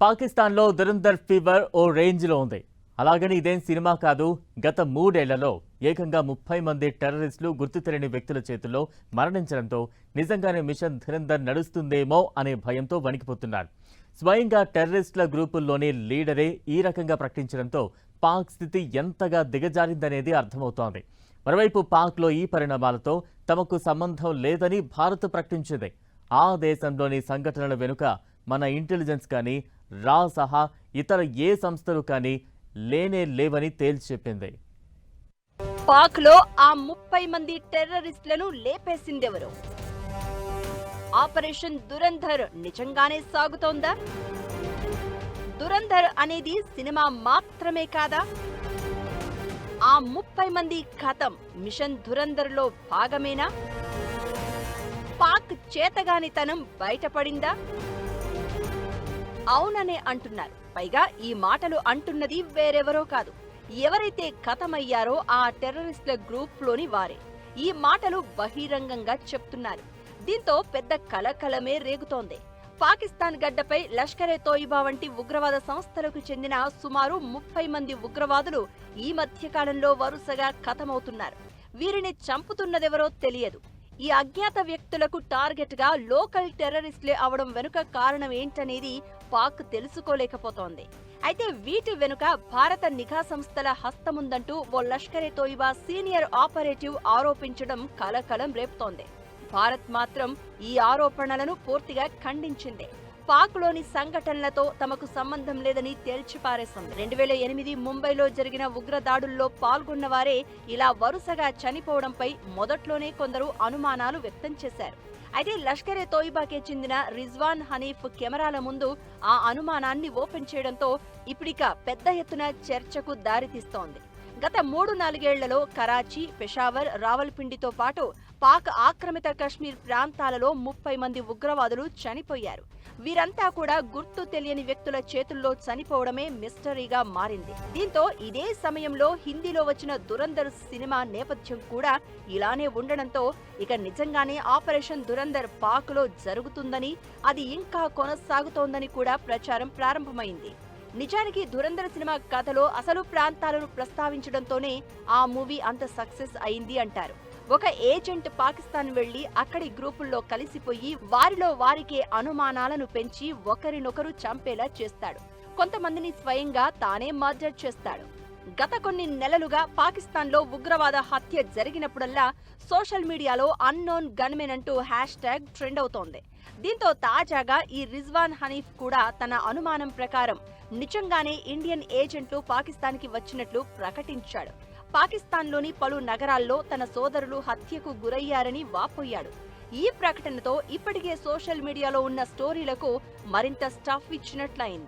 పాకిస్తాన్లో దురంధర్ ఫీవర్ ఓ రేంజ్లో ఉంది. అలాగని ఇదేం సినిమా కాదు. గత 3 ఏళ్లలో ఏకంగా 30 మంది టెర్రరిస్టులు గుర్తు తెలియని వ్యక్తుల చేతుల్లో మరణించడంతో నిజంగానే మిషన్ దురంధర్ నడుస్తుందేమో అనే భయంతో వణికిపోతున్నారు. స్వయంగా టెర్రరిస్టుల గ్రూపుల్లోని లీడరే ఈ రకంగా ప్రకటించడంతో పాక్ స్థితి ఎంతగా దిగజారిందనేది అర్థమవుతోంది. మరోవైపు పాక్లో ఈ పరిణామాలతో తమకు సంబంధం లేదని భారత్ ప్రకటించింది. ఆ దేశంలోని సంఘటనల వెనుక మన ఇంటెలిజెన్స్ కానీ రా సహా ఇతర ఏ సంస్థలు కానీ లేనే లేవని తేల్చి చెప్పింది. పాక్ లో ఆ 30 మంది టెర్రరిస్టులను లేపేసిందెవరు? ఆపరేషన్ దురంధర్ నిజంగానే సాగుతోందా? దురంధర్ అనేది సినిమా మాత్రమే కాదా? ఆ 30 మంది ఖతం మిషన్ దురంధర్ లో భాగమేనా? పాక్ చేతగానితనం బయటపడిందా? అవుననే అంటున్నారు. పైగా ఈ మాటలు అంటున్నది వేరెవరో కాదు, ఎవరైతే ఖతమయ్యారో ఆ టెర్రరిస్టుల గ్రూప్ లోని వారే ఈ మాటలు బహిరంగంగా చెప్తున్నారు. దీంతో పెద్ద కలకలమే రేగుతోంది. పాకిస్తాన్ గడ్డపై లష్కరే తోయిబా వంటి ఉగ్రవాద సంస్థలకు చెందిన సుమారు 30 మంది ఉగ్రవాదులు ఈ మధ్య కాలంలో వరుసగా ఖతమవుతున్నారు. వీరిని చంపుతున్నదెవరో తెలియదు. ఈ అజ్ఞాత వ్యక్తులకు టార్గెట్ గా లోకల్ టెర్రరిస్టులే అవడం వెనుక కారణం ఏంటనేది పాక్ తెలుసుకోలేకపోతోంది. అయితే వీటి వెనుక భారత నిఘా సంస్థల హస్తముందంటూ ఓ లష్కరే తోయిబా సీనియర్ ఆపరేటివ్ ఆరోపించడం కలకలం రేపుతోంది. భారత్ మాత్రం ఈ ఆరోపణలను పూర్తిగా ఖండించింది. పాక్ లోని సంఘటనలతో తమకు సంబంధం లేదని తేల్చిపారేసింది. 2008 ముంబైలో జరిగిన ఉగ్రదాడుల్లో పాల్గొన్న వారే ఇలా వరుసగా చనిపోవడంపై మొదట్లోనే కొందరు అనుమానాలు వ్యక్తం చేశారు. అయితే లష్కరే తోయిబాకే చెందిన రిజ్వాన్ హనీఫ్ కెమెరాల ముందు ఆ అనుమానాన్ని ఓపెన్ చేయడంతో ఇప్పుడిక పెద్ద ఎత్తున చర్చకు దారితీస్తోంది. గత 3-4 ఏళ్లలో కరాచీ, పెషావర్, రావల్పిండితో పాటు పాక్ ఆక్రమిత కశ్మీర్ ప్రాంతాలలో 30 మంది ఉగ్రవాదులు చనిపోయారు. వీరంతా కూడా గుర్తు తెలియని వ్యక్తుల చేతుల్లో చనిపోవడమే మిస్టరీగా మారింది. దీంతో ఇదే సమయంలో హిందీలో వచ్చిన దురంధర్ సినిమా నేపథ్యం కూడా ఇలానే ఉండడంతో ఇక నిజంగానే ఆపరేషన్ దురంధర్ పాక్ లో జరుగుతుందని, అది ఇంకా కొనసాగుతోందని కూడా ప్రచారం ప్రారంభమైంది. నిజానికి దురంధర్ సినిమా కథలో అసలు ప్రాంతాలను ప్రస్తావించడంతోనే ఆ మూవీ అంత సక్సెస్ అయింది అంటారు. ఒక ఏజెంట్ పాకిస్తాన్ వెళ్లి అక్కడి గ్రూపుల్లో కలిసిపోయి వారిలో వారికే అనుమానాలను పెంచి ఒకరినొకరు చంపేలా చేస్తాడు. కొంతమందిని స్వయంగా తానే మర్డర్ చేస్తాడు. గత కొన్ని నెలలుగా పాకిస్తాన్లో ఉగ్రవాద హత్య జరిగినప్పుడల్లా సోషల్ మీడియాలో అన్నోన్ గన్మెన్ అంటూ హ్యాష్-ట్యాగ్ ట్రెండ్ అవుతోంది. దీంతో తాజాగా ఈ రిజ్వాన్ హనీఫ్ కూడా తన అనుమానం ప్రకారం నిజంగానే ఇండియన్ ఏజెంట్లు పాకిస్తాన్కి వచ్చినట్లు ప్రకటించాడు. పాకిస్తాన్లోని పలు నగరాల్లో తన సోదరులు హత్యకు గురయ్యారని వాపోయాడు. ఈ ప్రకటనతో ఇప్పటికే సోషల్ మీడియాలో ఉన్న స్టోరీలకు మరింత స్టఫ్ ఇచ్చినట్లయింది.